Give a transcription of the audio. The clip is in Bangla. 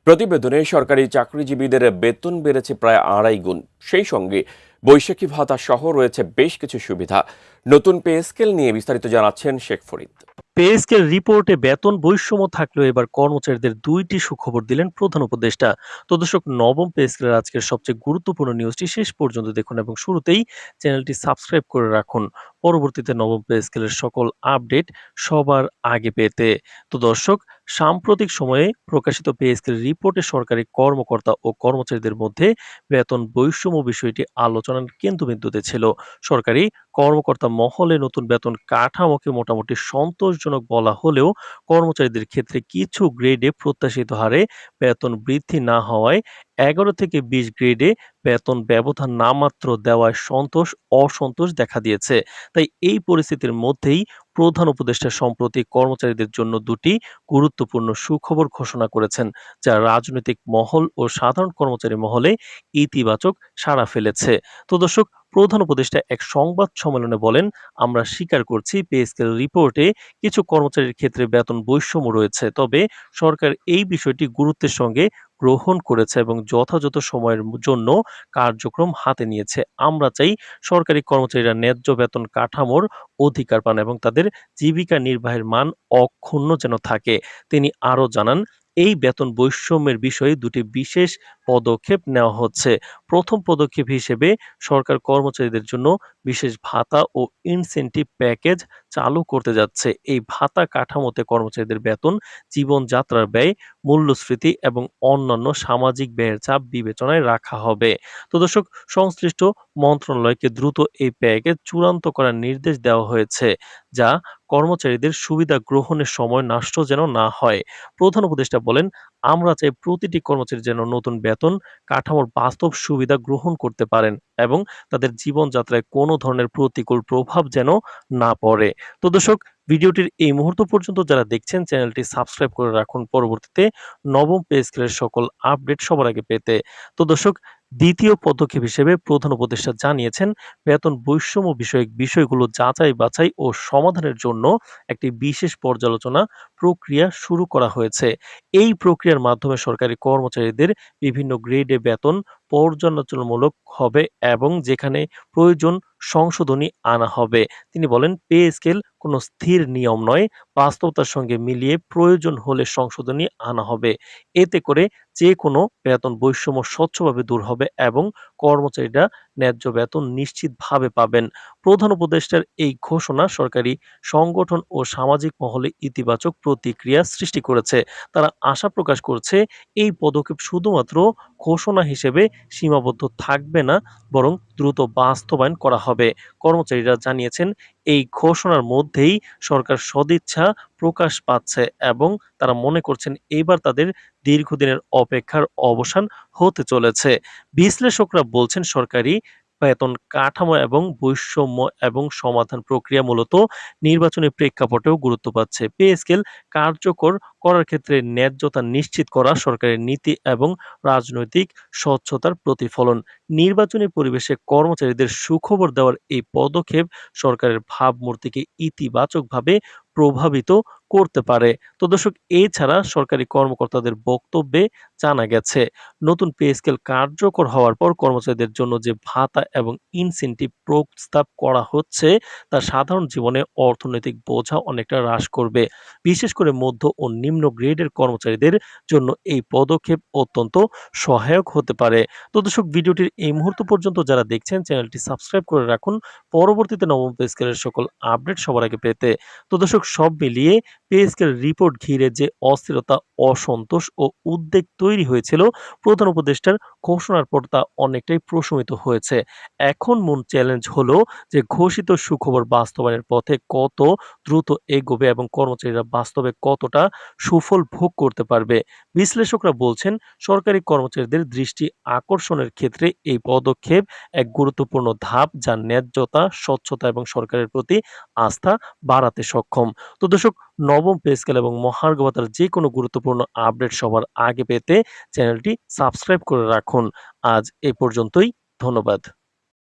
প্রতিবেদনে সরকারি চাকরিজীবীদের বেতন বেড়েছে প্রায় ২.৫ গুণ। সেই সঙ্গে বৈশাখী ভাতা সহ রয়েছে বেশ কিছু সুবিধা। নতুন পে স্কেল নিয়ে বিস্তারিত জানাচ্ছেন শেখ ফরিদ। পে স্কেল রিপোর্টে বেতন বৈষম্য থাকলেও এবার কর্মচারীদের দুইটি সুখবর দিলেন প্রধান উপদেষ্টা। তো দর্শক, নবম পে স্কেলের আজকের সবচেয়ে গুরুত্বপূর্ণ নিউজটি শেষ পর্যন্ত দেখুন এবং শুরুতেই চ্যানেলটি সাবস্ক্রাইব করে রাখুন পরবর্তীতে নবম পে স্কেলের সকল আপডেট সবার আগে পেতে। তো দর্শক, সাম্প্রতিক সময়ে প্রকাশিত পে স্কেল রিপোর্টে সরকারি কর্মকর্তা ও কর্মচারীদের মধ্যে বেতন বৈষম্য বিষয়টি আলোচনার কেন্দ্রবিন্দুতে ছিল। সরকারি কর্মকর্তা মহলে নতুন বেতন কাঠামোকে মোটামুটি সন্তোষজনক বলা হলেও কর্মচারীদের ক্ষেত্রে কিছু গ্রেডে প্রত্যাশিত হারে বেতন বৃদ্ধি না হওয়ায় ১১ থেকে ২০ গ্রেডে বেতন ব্যবধান নামাত্র দেওয়ায় অসন্তোষ দেখা দিয়েছে। তাই এই পরিস্থিতির মধ্যেই প্রধান উপদেষ্টা সম্প্রতি কর্মচারীদের জন্য দুটি গুরুত্বপূর্ণ সুখবর ঘোষণা করেছেন, যা রাজনৈতিক মহল ও সাধারণ কর্মচারী মহলে ইতিবাচক সাড়া ফেলেছে। তো দর্শক, প্রধান উপদেষ্টা এক সংবাদ সম্মেলনে বলেন, আমরা স্বীকার করছি পে স্কেল রিপোর্টে কিছু কর্মচারীর ক্ষেত্রে বেতন বৈষম্য রয়েছে, তবে সরকার এই বিষয়টি গুরুত্বের সঙ্গে গ্রহণ করেছে এবং যথাযথ সময়ের জন্য কার্যক্রম হাতে নিয়েছে। আমরা চাই সরকারি কর্মচারীরা ন্যায্য বেতন কাঠামোর অধিকার পান এবং তাদের জীবিকা নির্বাহের মান অক্ষুণ্ণ যেন থাকে। তিনি আরও জানান, এই বেতন বৈষম্যের বিষয়ে দুটি বিশেষ পদক্ষেপ নেওয়া হচ্ছে। প্রথম পদক্ষেপ হিসেবে সরকার কর্মচারীদের জন্য বিশেষ ভাতা ও ইনসেনটিভ প্যাকেজ চালু করতে যাচ্ছে। এই ভাতা কাঠামোতে কর্মচারীদের বেতন, জীবনযাত্রার ব্যয়, মূল্যস্ফীতি এবং অন্যান্য সামাজিক ব্যয়ের চাপ বিবেচনায় রাখা হবে। তো দর্শক, সংশ্লিষ্ট মন্ত্রণালয়কে দ্রুত এই প্যাকেজ চূড়ান্ত করার নির্দেশ দেওয়া হয়েছে, যা কর্মচারীদের সুবিধা গ্রহণের সময় নষ্ট যেন না হয়। প্রধান উপদেষ্টা বলেন, আমরা চাই প্রতিটি কর্মচারী যেন নতুন বেতন কাঠামোর বাস্তব সুবিধা গ্রহণ করতে পারেন এবং তাদের জীবনযাত্রায় কোনো ধরনের প্রতিকূল প্রভাব যেন না পড়ে। তো দর্শক, ভিডিওটির এই মুহূর্ত পর্যন্ত যারা দেখছেন চ্যানেলটি সাবস্ক্রাইব করে রাখুন পরবর্তীতে নবম পে স্কেলের সকল আপডেট সবার আগে পেতে। তো দর্শক, দ্বিতীয় পদক্ষেপ হিসেবে প্রধান উপদেষ্টা জানিয়েছেন, বেতন বৈষম্য বিষয়ক বিষয়গুলো যাচাই বাছাই ও সমাধানের জন্য একটি বিশেষ পর্যালোচনা প্রক্রিয়া শুরু করা হয়েছে। এই প্রক্রিয়ার মাধ্যমে সরকারি কর্মচারীদের বিভিন্ন গ্রেডে বেতন পর্যালোচনামূলক হবে এবং যেখানে প্রয়োজন সংশোধনী আনা হবে। তিনি বলেন, পে স্কেল কোনো স্থির নিয়ম নয়, বাস্তবতার সঙ্গে মিলিয়ে প্রয়োজন হলে সংশোধনী আনা হবে। এতে করে যে কোনো বেতন বৈষম্য স্বচ্ছভাবে দূর হবে এবং কর্মচারীরা ন্যায্য বেতন নিশ্চিতভাবে পাবেন। প্রধান উপদেষ্টার এই ঘোষণা সরকারি সংগঠন ও সামাজিক মহলে ইতিবাচক প্রতিক্রিয়া সৃষ্টি করেছে। তারা আশা প্রকাশ করছে, এই পদক্ষেপ শুধুমাত্র ঘোষণা হিসেবে সীমাবদ্ধ থাকবে না, বরং দ্রুত বাস্তবায়ন করা হবে। কর্মচারীরা জানিয়েছেন, এই ঘোষণার মধ্যেই সরকার সদিচ্ছা প্রকাশ পাচ্ছে এবং তারা মনে করছেন এবার তাদের দীর্ঘদিনের অপেক্ষার অবসান হতে চলেছে। বিশ্লেষকরা বলছেন, সরকারি বেতন কাঠামো এবং বৈষম্য এবং সমাধান প্রক্রিয়া মূলত নির্বাচনী প্রেক্ষাপটেও গুরুত্ব পাচ্ছে। পে স্কেল কার্যকর করার ক্ষেত্রে ন্যায্যতা নিশ্চিত করা সরকারের নীতি এবং রাজনৈতিক স্বচ্ছতার প্রতিফলন। নির্বাচনী পরিবেশে কর্মচারীদের সুখবর দেওয়ার এই পদক্ষেপ সরকারের ভাবমূর্তিকে ইতিবাচকভাবে প্রভাবিত করতে পারে। তো দর্শক, এছাড়া সরকারি কর্মকর্তাদের বক্তব্যে জানা গেছে, নতুন পে স্কেল কার্যকর হওয়ার পর কর্মচারীদের জন্য যে ভাতা এবং ইনসেনটিভ প্রস্তাব করা হচ্ছে তা সাধারণ জীবনে অর্থনৈতিক বোঝা অনেকটা হ্রাস করবে। বিশেষ করে মধ্য ও নিম্ন গ্রেডের কর্মচারীদের জন্য এই পদক্ষেপ অত্যন্ত সহায়ক হতে পারে। তো দর্শক, ভিডিওটির এই মুহূর্ত পর্যন্ত যারা দেখছেন চ্যানেলটি সাবস্ক্রাইব করে রাখুন পরবর্তীতে নবম পে স্কেলের সকল আপডেট সবার আগে পেতে। তো দর্শক, সব মিলিয়ে পে স্কেল রিপোর্ট ঘিরে যে অস্থিরতা, অসন্তোষ ও উদ্বেগ তৈরি হয়েছিল, প্রধান উপদেষ্টার ঘোষণার পর তা অনেকটাই প্রশমিত হয়েছে। এখন মূল চ্যালেঞ্জ হলো যে ঘোষিত সুখবর বাস্তবায়নের পথে কত দ্রুত এগোবে এবং কর্মচারীরা বাস্তবে কতটা সুফল ভোগ করতে পারবে। বিশ্লেষকরা বলছেন, সরকারি কর্মচারীদের দৃষ্টি আকর্ষণের ক্ষেত্রে এই পদক্ষেপ এক গুরুত্বপূর্ণ ধাপ, যা ন্যায্যতা, স্বচ্ছতা এবং সরকারের প্রতি আস্থা বাড়াতে সক্ষম। তো দর্শক, নবম পে স্কেল এবং মহার্ঘ ভাতার যে কোনো গুরুত্বপূর্ণ আপডেট সবার আগে পেতে চ্যানেলটি সাবস্ক্রাইব করে রাখুন। আজ এ পর্যন্তই। ধন্যবাদ।